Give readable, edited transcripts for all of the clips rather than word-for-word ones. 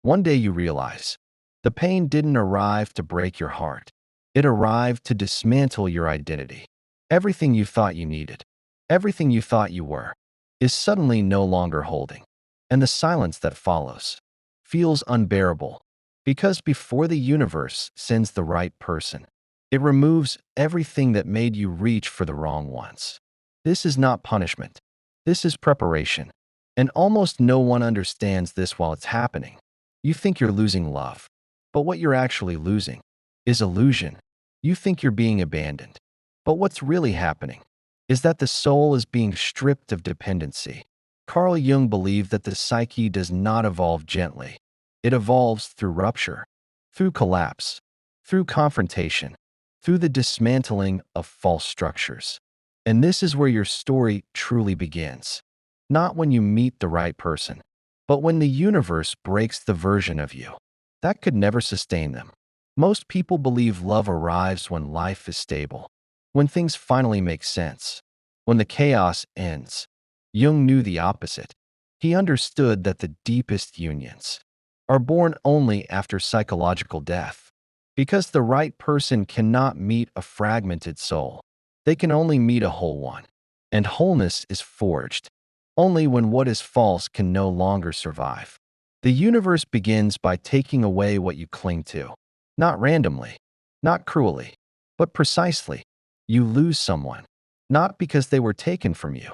One day you realize the pain didn't arrive to break your heart. It arrived to dismantle your identity. Everything you thought you needed, everything you thought you were, is suddenly no longer holding. And the silence that follows feels unbearable, because before the universe sends the right person, it removes everything that made you reach for the wrong ones. This is not punishment. This is preparation. And almost no one understands this while it's happening. You think you're losing love, but what you're actually losing is illusion. You think you're being abandoned, but what's really happening is that the soul is being stripped of dependency. Carl Jung believed that the psyche does not evolve gently. It evolves through rupture, through collapse, through confrontation, through the dismantling of false structures. And this is where your story truly begins. Not when you meet the right person, but when the universe breaks the version of you that could never sustain them. Most people believe love arrives when life is stable, when things finally make sense, when the chaos ends. Jung knew the opposite. He understood that the deepest unions are born only after psychological death, because the right person cannot meet a fragmented soul. They can only meet a whole one, and wholeness is forged only when what is false can no longer survive. The universe begins by taking away what you cling to, not randomly, not cruelly, but precisely. You lose someone, not because they were taken from you,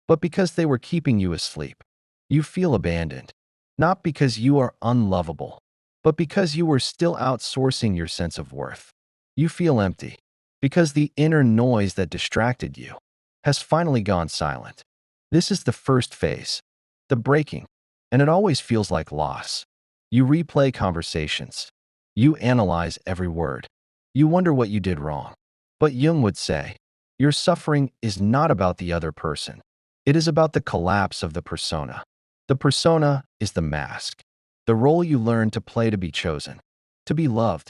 but because they were keeping you asleep. You feel abandoned, not because you are unlovable, but because you were still outsourcing your sense of worth. You feel empty, because the inner noise that distracted you has finally gone silent. This is the first phase, the breaking, and it always feels like loss. You replay conversations. You analyze every word. You wonder what you did wrong. But Jung would say, your suffering is not about the other person. It is about the collapse of the persona. The persona is the mask, the role you learn to play to be chosen, to be loved,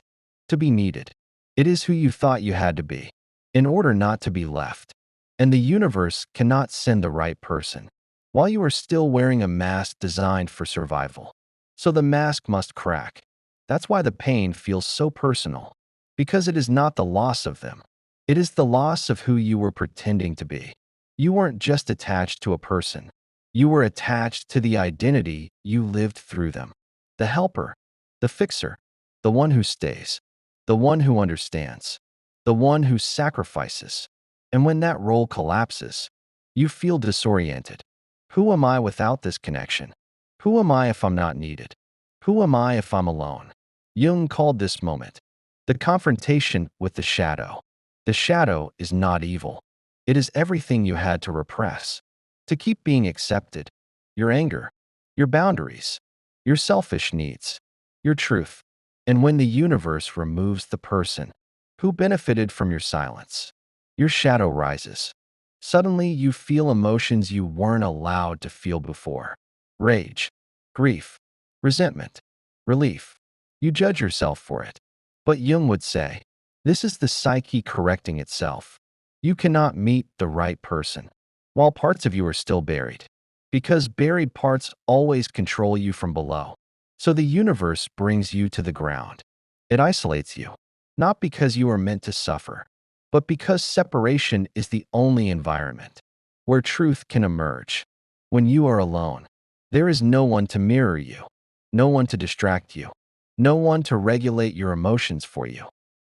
to be needed. It is who you thought you had to be, in order not to be left. And the universe cannot send the right person while you are still wearing a mask designed for survival. So the mask must crack. That's why the pain feels so personal, because it is not the loss of them. It is the loss of who you were pretending to be. You weren't just attached to a person. You were attached to the identity you lived through them. The helper, the fixer, the one who stays, the one who understands, the one who sacrifices. And when that role collapses, you feel disoriented. Who am I without this connection? Who am I if I'm not needed? Who am I if I'm alone? Jung called this moment the confrontation with the shadow. The shadow is not evil. It is everything you had to repress, to keep being accepted. Your anger, your boundaries, your selfish needs, your truth. And when the universe removes the person who benefited from your silence, your shadow rises. Suddenly, you feel emotions you weren't allowed to feel before. Rage, grief, resentment, relief. You judge yourself for it. But Jung would say, this is the psyche correcting itself. You cannot meet the right person while parts of you are still buried, because buried parts always control you from below. So the universe brings you to the ground. It isolates you, not because you are meant to suffer, but because separation is the only environment where truth can emerge. When you are alone, there is no one to mirror you, no one to distract you, no one to regulate your emotions for you.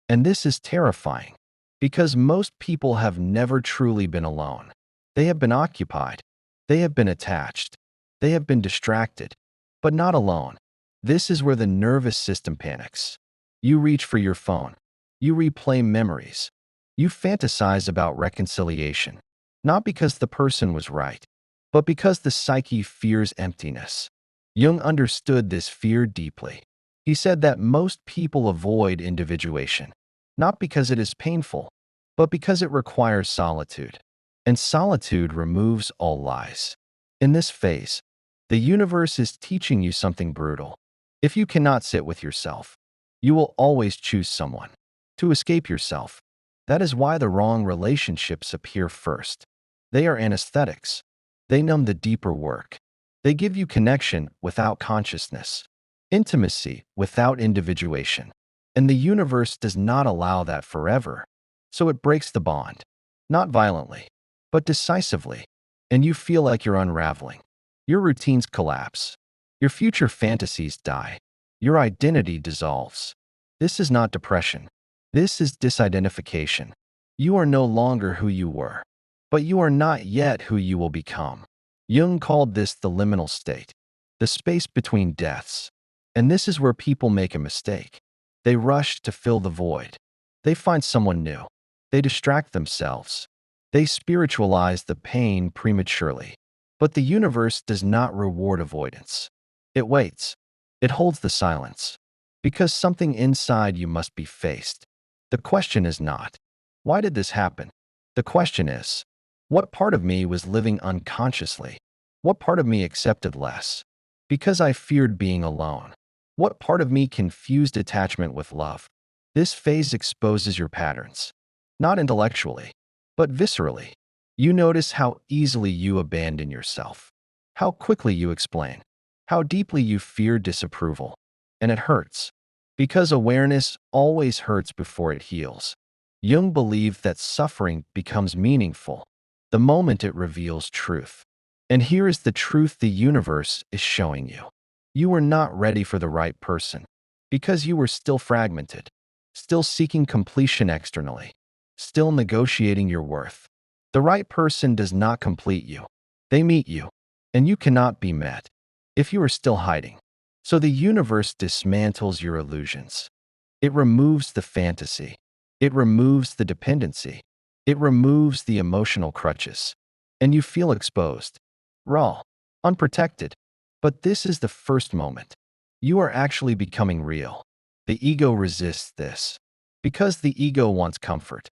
And this is terrifying, because most people have never truly been alone. They have been occupied, they have been attached, they have been distracted, but not alone. This is where the nervous system panics. You reach for your phone, you replay memories, you fantasize about reconciliation, not because the person was right, but because the psyche fears emptiness. Jung understood this fear deeply. He said that most people avoid individuation, not because it is painful, but because it requires solitude. And solitude removes all lies. In this phase, the universe is teaching you something brutal. If you cannot sit with yourself, you will always choose someone to escape yourself. That is why the wrong relationships appear first. They are anesthetics. They numb the deeper work. They give you connection without consciousness. intimacy without individuation. And the universe does not allow that forever. So it breaks the bond, not violently, but decisively. And you feel like you're unraveling. Your routines collapse. Your future fantasies die. Your identity dissolves. This is not depression. This is disidentification. You are no longer who you were, but you are not yet who you will become. Jung called this the liminal state, the space between deaths. And this is where people make a mistake. They rush to fill the void. They find someone new. They distract themselves. They spiritualize the pain prematurely. But the universe does not reward avoidance. It waits. It holds the silence. Because something inside you must be faced. The question is not, why did this happen? The question is, what part of me was living unconsciously? What part of me accepted less? Because I feared being alone. What part of me confused attachment with love? This phase exposes your patterns, not intellectually, but viscerally. You notice how easily you abandon yourself, how quickly you explain, how deeply you fear disapproval. And it hurts, because awareness always hurts before it heals. Jung believed that suffering becomes meaningful the moment it reveals truth. And here is the truth the universe is showing you. You were not ready for the right person because you were still fragmented, still seeking completion externally, still negotiating your worth. The right person does not complete you. They meet you, and you cannot be met if you are still hiding. So the universe dismantles your illusions. It removes the fantasy. It removes the dependency. It removes the emotional crutches. And you feel exposed, raw, unprotected. But this is the first moment. You are actually becoming real. The ego resists this because the ego wants comfort,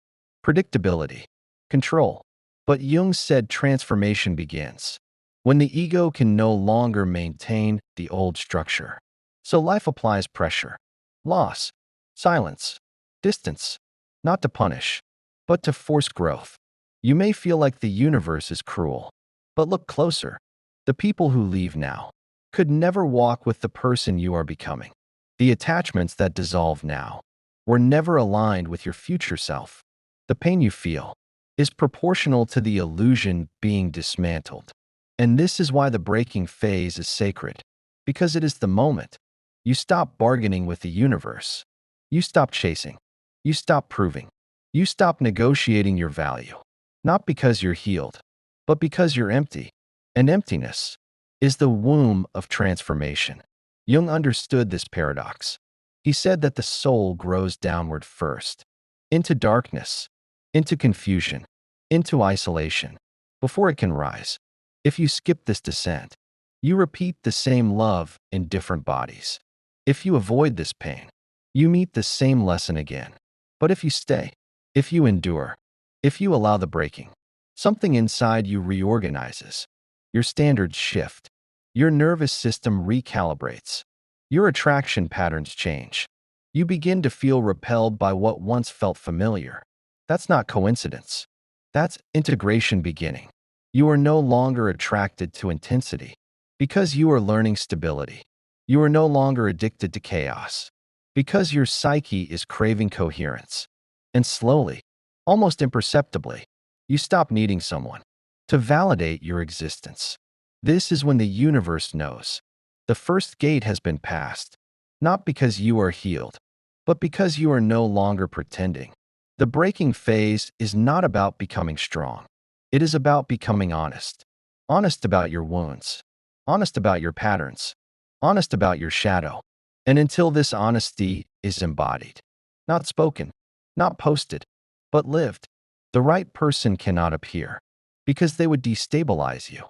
predictability, control. But Jung said transformation begins when the ego can no longer maintain the old structure. So life applies pressure, loss, silence, distance, not to punish, but to force growth. You may feel like the universe is cruel, but look closer. The people who leave now could never walk with the person you are becoming. The attachments that dissolve now were never aligned with your future self. The pain you feel is proportional to the illusion being dismantled. And this is why the breaking phase is sacred, because it is the moment you stop bargaining with the universe. You stop chasing. You stop proving. You stop negotiating your value, not because you're healed, but because you're empty. And emptiness is the womb of transformation. Jung understood this paradox. He said that the soul grows downward first, into darkness, into confusion, into isolation, before it can rise. If you skip this descent, you repeat the same love in different bodies. If you avoid this pain, you meet the same lesson again. But if you stay, if you endure, if you allow the breaking, something inside you reorganizes. Your standards shift. Your nervous system recalibrates. Your attraction patterns change. You begin to feel repelled by what once felt familiar. That's not coincidence. That's integration beginning. You are no longer attracted to intensity because you are learning stability. You are no longer addicted to chaos because your psyche is craving coherence. And slowly, almost imperceptibly, you stop needing someone to validate your existence. This is when the universe knows the first gate has been passed, not because you are healed, but because you are no longer pretending. The breaking phase is not about becoming strong. It is about becoming honest. Honest about your wounds. Honest about your patterns. Honest about your shadow. And until this honesty is embodied, not spoken, not posted, but lived, the right person cannot appear because they would destabilize you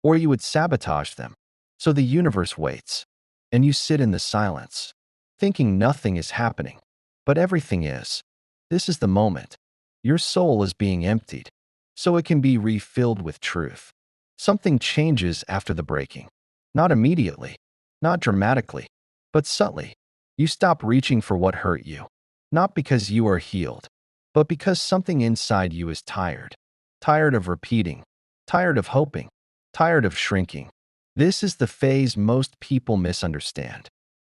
or you would sabotage them. So the universe waits and you sit in the silence, thinking nothing is happening, but everything is. This is the moment. Your soul is being emptied so it can be refilled with truth. Something changes after the breaking. Not immediately, not dramatically, but subtly. You stop reaching for what hurt you, not because you are healed, but because something inside you is tired. Tired of repeating, tired of hoping, tired of shrinking. This is the phase most people misunderstand.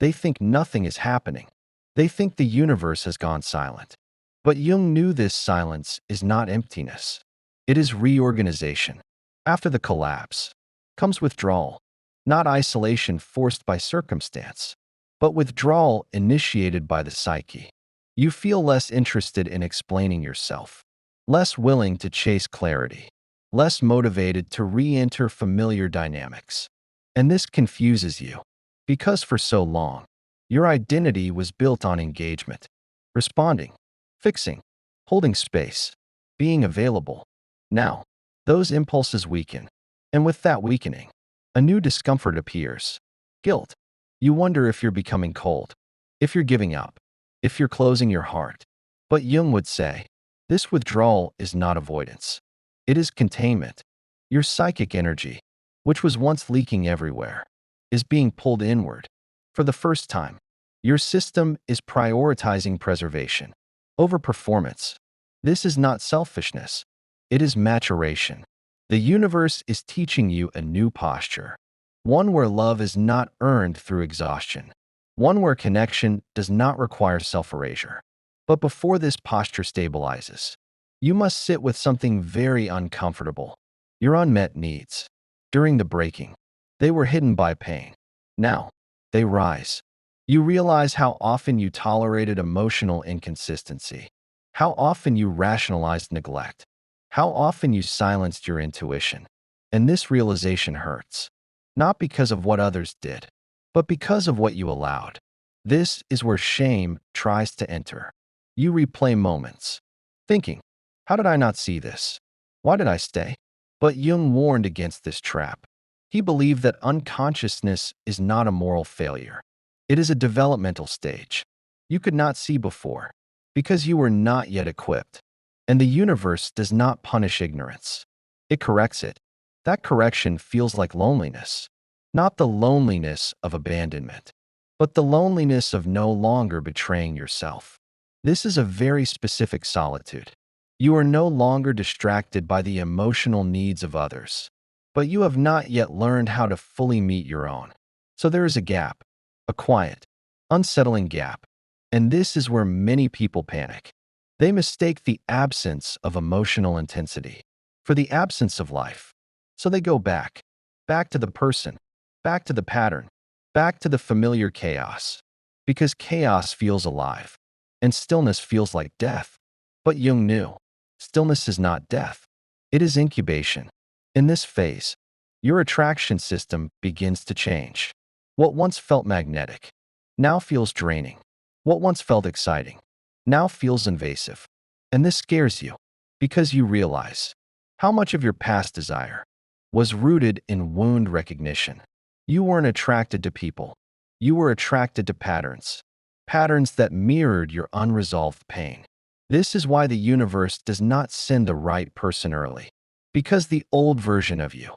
They think nothing is happening. They think the universe has gone silent. But Jung knew this silence is not emptiness. It is reorganization. After the collapse comes withdrawal, not isolation forced by circumstance, but withdrawal initiated by the psyche. You feel less interested in explaining yourself, less willing to chase clarity, less motivated to re-enter familiar dynamics. And this confuses you, because for so long, your identity was built on engagement, responding, fixing, holding space, being available. Now, those impulses weaken, and with that weakening, a new discomfort appears. Guilt. You wonder if you're becoming cold, if you're giving up, if you're closing your heart. But Jung would say, this withdrawal is not avoidance. It is containment. Your psychic energy, which was once leaking everywhere, is being pulled inward. For the first time, your system is prioritizing preservation over performance. This is not selfishness. It is maturation. The universe is teaching you a new posture, one where love is not earned through exhaustion, one where connection does not require self-erasure. But before this posture stabilizes, you must sit with something very uncomfortable: your unmet needs. During the breaking, they were hidden by pain. Now, they rise. You realize how often you tolerated emotional inconsistency, how often you rationalized neglect, how often you silenced your intuition. And this realization hurts, not because of what others did, but because of what you allowed. This is where shame tries to enter. You replay moments, thinking, how did I not see this? Why did I stay? But Jung warned against this trap. He believed that unconsciousness is not a moral failure. It is a developmental stage you could not see before, because you were not yet equipped. And the universe does not punish ignorance. It corrects it. That correction feels like loneliness. Not the loneliness of abandonment, but the loneliness of no longer betraying yourself. This is a very specific solitude. You are no longer distracted by the emotional needs of others, but you have not yet learned how to fully meet your own. So there is a gap, a quiet, unsettling gap. And this is where many people panic. They mistake the absence of emotional intensity for the absence of life. So they go back to the person, back to the pattern, back to the familiar chaos. Because chaos feels alive, and stillness feels like death. But Jung knew, stillness is not death. It is incubation. In this phase, your attraction system begins to change. What once felt magnetic now feels draining. What once felt exciting now feels invasive. And this scares you because you realize how much of your past desire was rooted in wound recognition. You weren't attracted to people. You were attracted to patterns, patterns that mirrored your unresolved pain. This is why the universe does not send the right person early, because the old version of you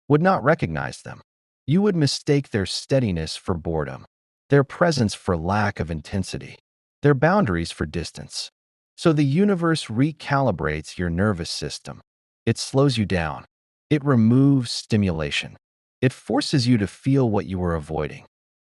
would not recognize them. You would mistake their steadiness for boredom, their presence for lack of intensity, their boundaries for distance. So the universe recalibrates your nervous system. It slows you down. It removes stimulation. It forces you to feel what you were avoiding.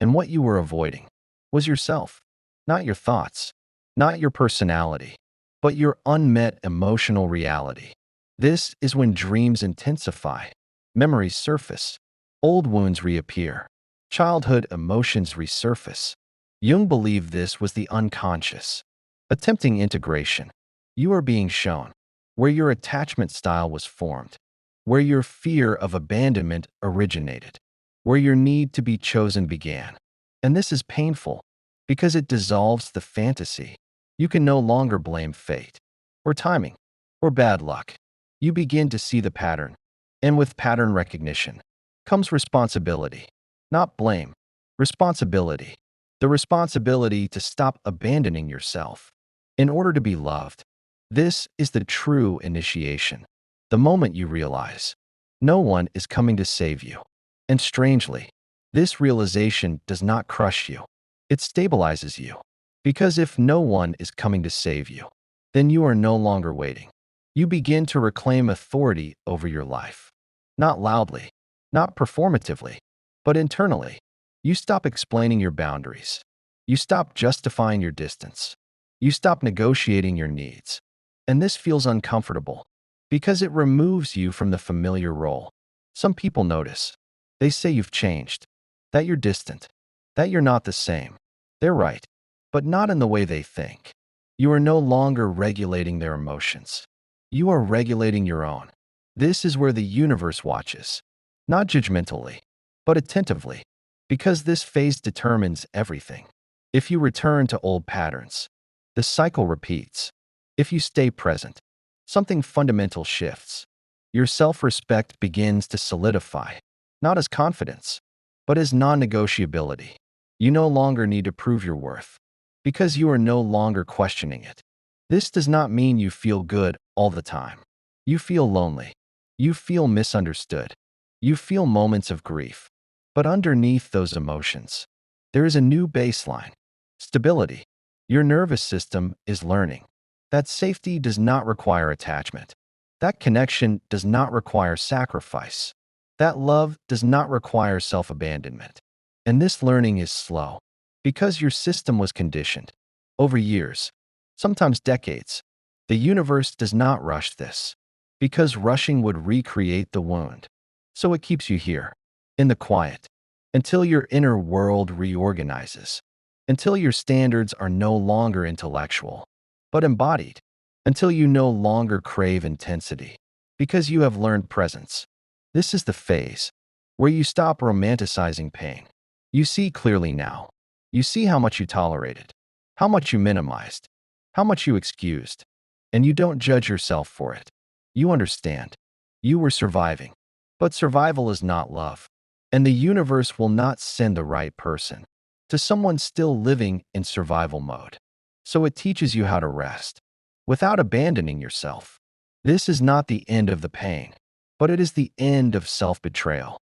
And what you were avoiding was yourself, not your thoughts, not your personality, but your unmet emotional reality. This is when dreams intensify, memories surface, old wounds reappear, childhood emotions resurface. Jung believed this was the unconscious, attempting integration. You are being shown where your attachment style was formed, where your fear of abandonment originated, where your need to be chosen began. And this is painful because it dissolves the fantasy. You can no longer blame fate, or timing, or bad luck. You begin to see the pattern, and with pattern recognition comes responsibility, not blame, responsibility. The responsibility to stop abandoning yourself in order to be loved. This is the true initiation. The moment you realize no one is coming to save you. And strangely, this realization does not crush you. It stabilizes you. Because if no one is coming to save you, then you are no longer waiting. You begin to reclaim authority over your life. Not loudly, not performatively, but internally. You stop explaining your boundaries. You stop justifying your distance. You stop negotiating your needs. And this feels uncomfortable because it removes you from the familiar role. Some people notice. They say you've changed, that you're distant, that you're not the same. They're right, but not in the way they think. You are no longer regulating their emotions. You are regulating your own. This is where the universe watches, not judgmentally, but attentively, because this phase determines everything. If you return to old patterns, the cycle repeats. If you stay present, something fundamental shifts. Your self-respect begins to solidify, not as confidence, but as non-negotiability. You no longer need to prove your worth, because you are no longer questioning it. This does not mean you feel good all the time. You feel lonely. You feel misunderstood. You feel moments of grief. But underneath those emotions, there is a new baseline: stability. Your nervous system is learning that safety does not require attachment. That connection does not require sacrifice. That love does not require self-abandonment. And this learning is slow because your system was conditioned over years, sometimes decades. The universe does not rush this because rushing would recreate the wound. So it keeps you here in the quiet until your inner world reorganizes, until your standards are no longer intellectual, but embodied, until you no longer crave intensity because you have learned presence. This is the phase where you stop romanticizing pain. You see clearly now. You see how much you tolerated, how much you minimized, how much you excused, and you don't judge yourself for it. You understand. You were surviving. But survival is not love. And the universe will not send the right person to someone still living in survival mode. So it teaches you how to rest without abandoning yourself. This is not the end of the pain, but it is the end of self-betrayal.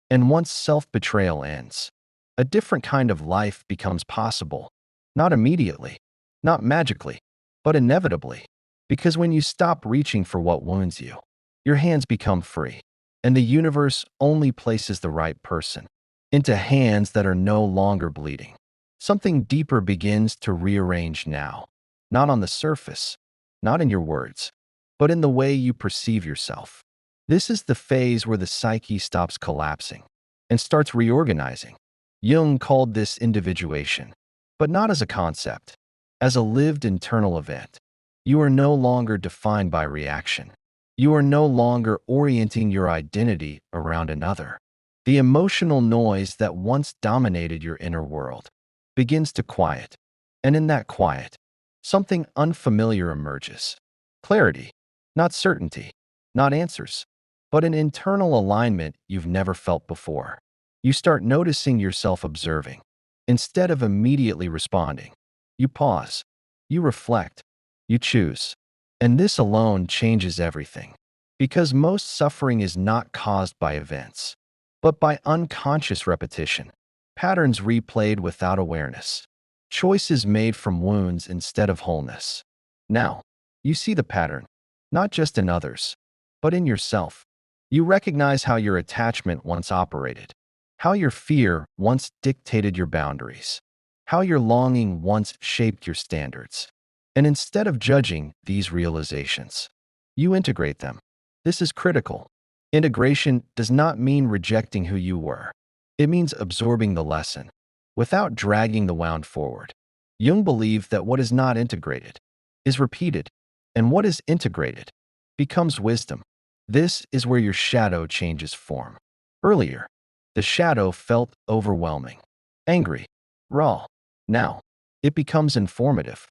And once self-betrayal ends, a different kind of life becomes possible. Not immediately, not magically, but inevitably. Because when you stop reaching for what wounds you, your hands become free. And the universe only places the right person into hands that are no longer bleeding. Something deeper begins to rearrange now, not on the surface, not in your words, but in the way you perceive yourself. This is the phase where the psyche stops collapsing and starts reorganizing. Jung called this individuation, but not as a concept, as a lived internal event. You are no longer defined by reaction. You are no longer orienting your identity around another. The emotional noise that once dominated your inner world begins to quiet, and in that quiet, something unfamiliar emerges. Clarity, not certainty, not answers, but an internal alignment you've never felt before. You start noticing yourself observing. Instead of immediately responding, you pause, you reflect, you choose. And this alone changes everything. Because most suffering is not caused by events, but by unconscious repetition, patterns replayed without awareness, choices made from wounds instead of wholeness. Now, you see the pattern, not just in others, but in yourself. You recognize how your attachment once operated, how your fear once dictated your boundaries, how your longing once shaped your standards. And instead of judging these realizations, you integrate them. This is critical. Integration does not mean rejecting who you were. It means absorbing the lesson without dragging the wound forward. Jung believed that what is not integrated is repeated, and what is integrated becomes wisdom. This is where your shadow changes form. Earlier, the shadow felt overwhelming, angry, raw. Now, it becomes informative.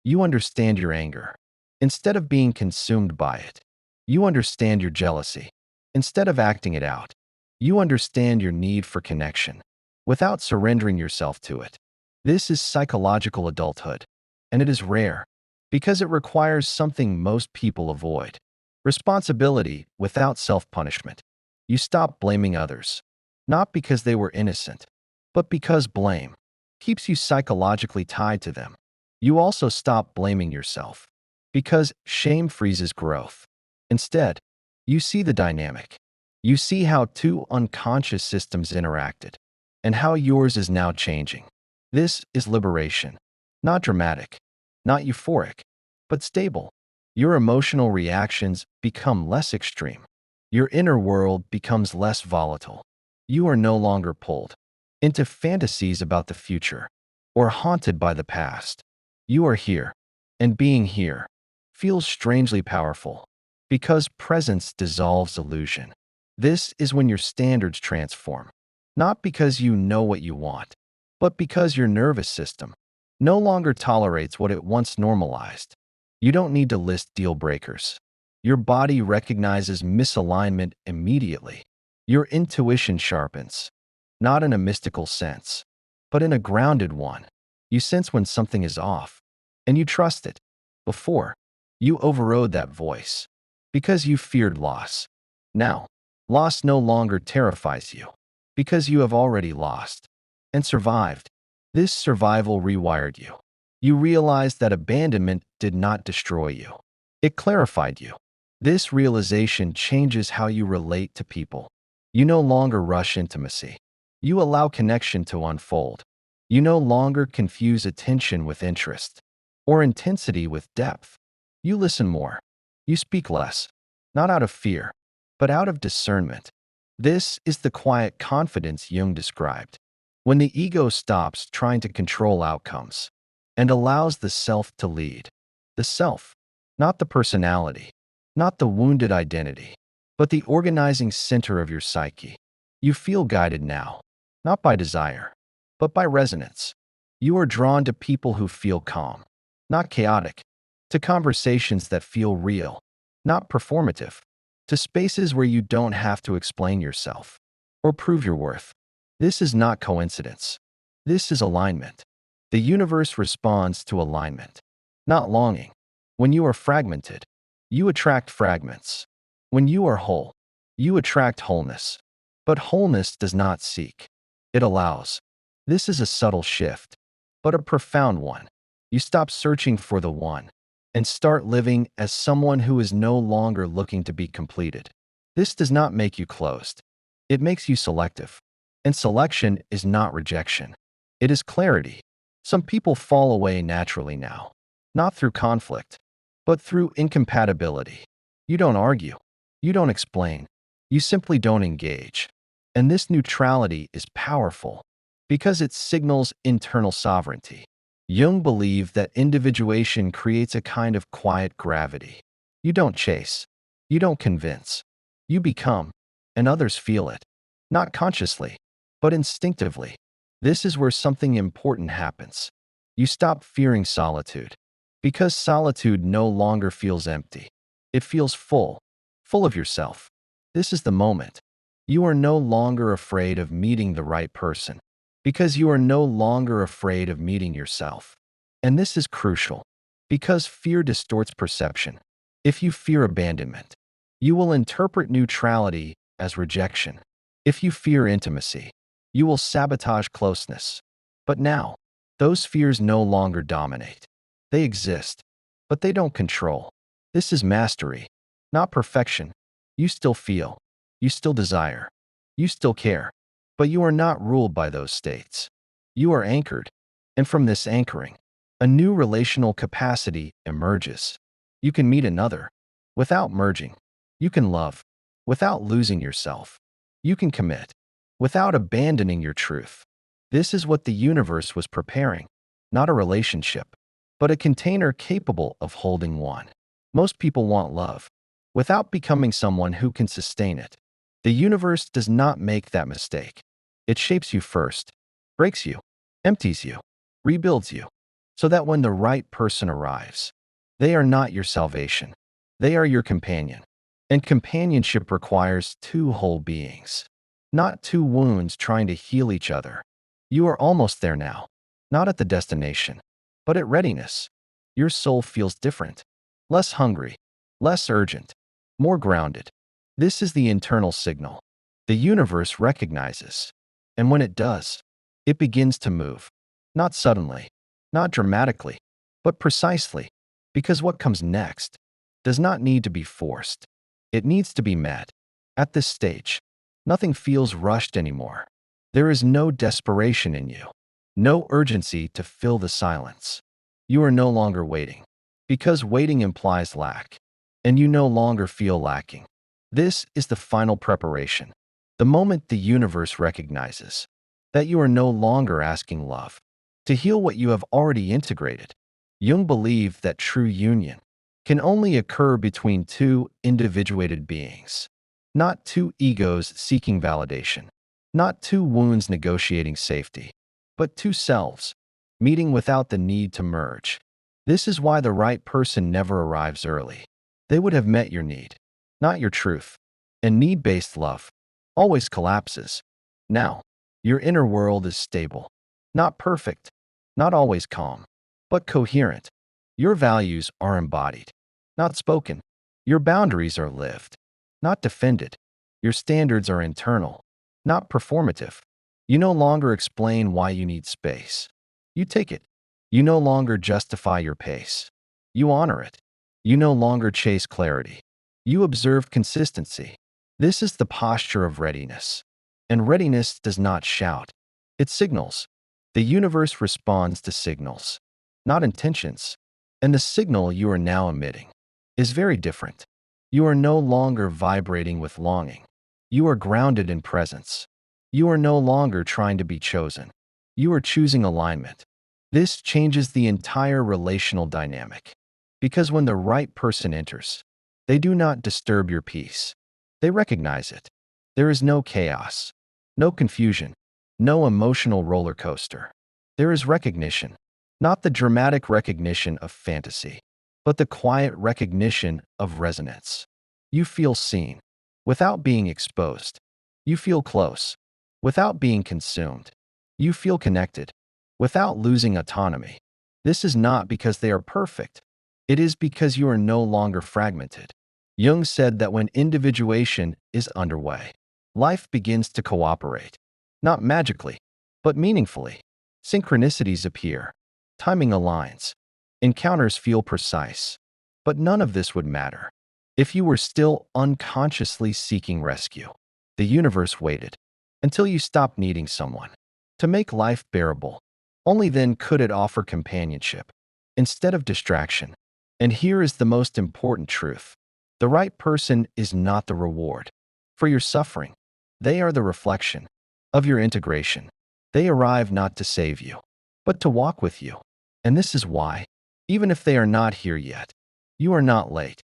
You understand your anger. Instead of being consumed by it, you understand your jealousy. Instead of acting it out, you understand your need for connection without surrendering yourself to it. This is psychological adulthood, and it is rare because it requires something most people avoid: responsibility without self-punishment. You stop blaming others, not because they were innocent, but because blame keeps you psychologically tied to them. You also stop blaming yourself because shame freezes growth. Instead, you see the dynamic. You see how two unconscious systems interacted. and how yours is now changing. This is liberation. Not dramatic, not euphoric, but stable. Your emotional reactions become less extreme. Your inner world becomes less volatile. You are no longer pulled into fantasies about the future or haunted by the past. You are here, and being here feels strangely powerful because presence dissolves illusion. This is when your standards transform, not because you know what you want, but because your nervous system no longer tolerates what it once normalized. You don't need to list deal breakers. Your body recognizes misalignment immediately. Your intuition sharpens, not in a mystical sense, but in a grounded one. You sense when something is off, and you trust it. Before, you overrode that voice because you feared loss. Now, loss no longer terrifies you because you have already lost and survived. This survival rewired you. You realized that abandonment did not destroy you. It clarified you. This realization changes how you relate to people. You no longer rush intimacy. You allow connection to unfold. You no longer confuse attention with interest or intensity with depth. You listen more. You speak less, not out of fear, but out of discernment. This is the quiet confidence Jung described, when the ego stops trying to control outcomes and allows the self to lead. The self, not the personality, not the wounded identity, but the organizing center of your psyche. You feel guided now, not by desire, but by resonance. You are drawn to people who feel calm, not chaotic, to conversations that feel real, not performative, to spaces where you don't have to explain yourself or prove your worth. This is not coincidence. This is alignment. The universe responds to alignment, not longing. When you are fragmented, you attract fragments. When you are whole, you attract wholeness. But wholeness does not seek. It allows. This is a subtle shift, but a profound one. You stop searching for the one and start living as someone who is no longer looking to be completed. This does not make you closed. It makes you selective. And selection is not rejection. It is clarity. Some people fall away naturally now, not through conflict, but through incompatibility. You don't argue. You don't explain. You simply don't engage. And this neutrality is powerful because it signals internal sovereignty. Jung believed that individuation creates a kind of quiet gravity. You don't chase. You don't convince. You become, and others feel it, not consciously, but instinctively. This is where something important happens. You stop fearing solitude, because solitude no longer feels empty. It feels full, full of yourself. This is the moment. You are no longer afraid of meeting the right person, because you are no longer afraid of meeting yourself. And this is crucial, because fear distorts perception. If you fear abandonment, you will interpret neutrality as rejection. If you fear intimacy, you will sabotage closeness. But now, those fears no longer dominate. They exist, but they don't control. This is mastery, not perfection. You still feel, you still desire, you still care, but you are not ruled by those states. You are anchored, and from this anchoring, a new relational capacity emerges. You can meet another without merging. You can love without losing yourself. You can commit without abandoning your truth. This is what the universe was preparing, not a relationship, but a container capable of holding one. Most people want love without becoming someone who can sustain it. The universe does not make that mistake. It shapes you first, breaks you, empties you, rebuilds you, so that when the right person arrives, they are not your salvation. They are your companion. And companionship requires two whole beings, not two wounds trying to heal each other. You are almost there now, not at the destination, but at readiness. Your soul feels different, less hungry, less urgent, more grounded. This is the internal signal. The universe recognizes, and when it does, it begins to move. Not suddenly, not dramatically, but precisely, because what comes next does not need to be forced. It needs to be met. At this stage, nothing feels rushed anymore. There is no desperation in you, no urgency to fill the silence. You are no longer waiting, because waiting implies lack, and you no longer feel lacking. This is the final preparation, the moment the universe recognizes that you are no longer asking love to heal what you have already integrated. Jung believed that true union can only occur between two individuated beings, not two egos seeking validation, not two wounds negotiating safety, but two selves meeting without the need to merge. This is why the right person never arrives early. They would have met your need, not your truth. And need-based love always collapses. Now, your inner world is stable, not perfect, not always calm, but coherent. Your values are embodied, not spoken. Your boundaries are lived, not defended. Your standards are internal, not performative. You no longer explain why you need space. You take it. You no longer justify your pace. You honor it. You no longer chase clarity. You observe consistency. This is the posture of readiness. And readiness does not shout. It signals. The universe responds to signals, not intentions. And the signal you are now emitting is very different. You are no longer vibrating with longing. You are grounded in presence. You are no longer trying to be chosen. You are choosing alignment. This changes the entire relational dynamic. Because when the right person enters, they do not disturb your peace. They recognize it. There is no chaos, no confusion, no emotional roller coaster. There is recognition, not the dramatic recognition of fantasy, but the quiet recognition of resonance. You feel seen without being exposed. You feel close without being consumed. You feel connected without losing autonomy. This is not because they are perfect. It is because you are no longer fragmented. Jung said that when individuation is underway, life begins to cooperate, not magically, but meaningfully. Synchronicities appear, timing aligns, encounters feel precise. But none of this would matter if you were still unconsciously seeking rescue. The universe waited until you stopped needing someone to make life bearable. Only then could it offer companionship instead of distraction. And here is the most important truth. The right person is not the reward for your suffering. They are the reflection of your integration. They arrive not to save you, but to walk with you. And this is why, even if they are not here yet, you are not late.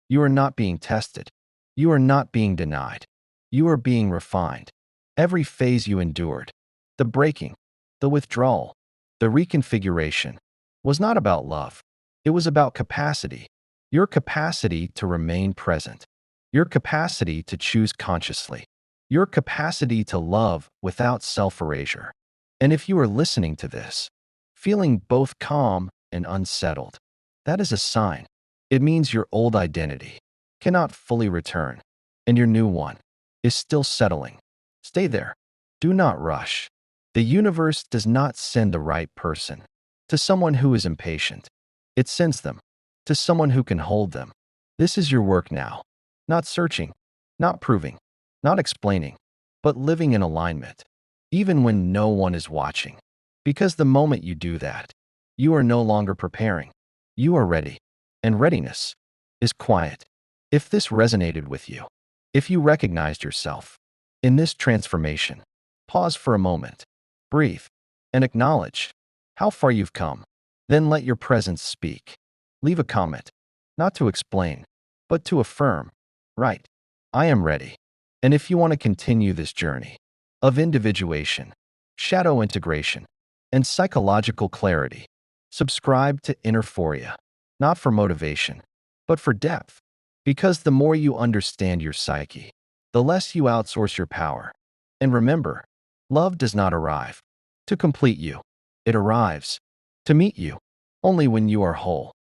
You are not being tested. You are not being denied. You are being refined. Every phase you endured, the breaking, the withdrawal, the reconfiguration, was not about love. It was about capacity. Your capacity to remain present. Your capacity to choose consciously. Your capacity to love without self-erasure. And if you are listening to this, feeling both calm and unsettled, that is a sign. It means your old identity cannot fully return, and your new one is still settling. Stay there. Do not rush. The universe does not send the right person to someone who is impatient. It sends them to someone who can hold them. This is your work now. Not searching, not proving, not explaining, but living in alignment, even when no one is watching. Because the moment you do that, you are no longer preparing. You are ready. And readiness is quiet. If this resonated with you, if you recognized yourself in this transformation, pause for a moment, breathe, and acknowledge how far you've come. Then let your presence speak. Leave a comment, not to explain, but to affirm. Right, I am ready. And if you want to continue this journey of individuation, shadow integration, and psychological clarity, subscribe to Inner Phoria, not for motivation, but for depth. Because the more you understand your psyche, the less you outsource your power. And remember, love does not arrive to complete you. It arrives to meet you only when you are whole.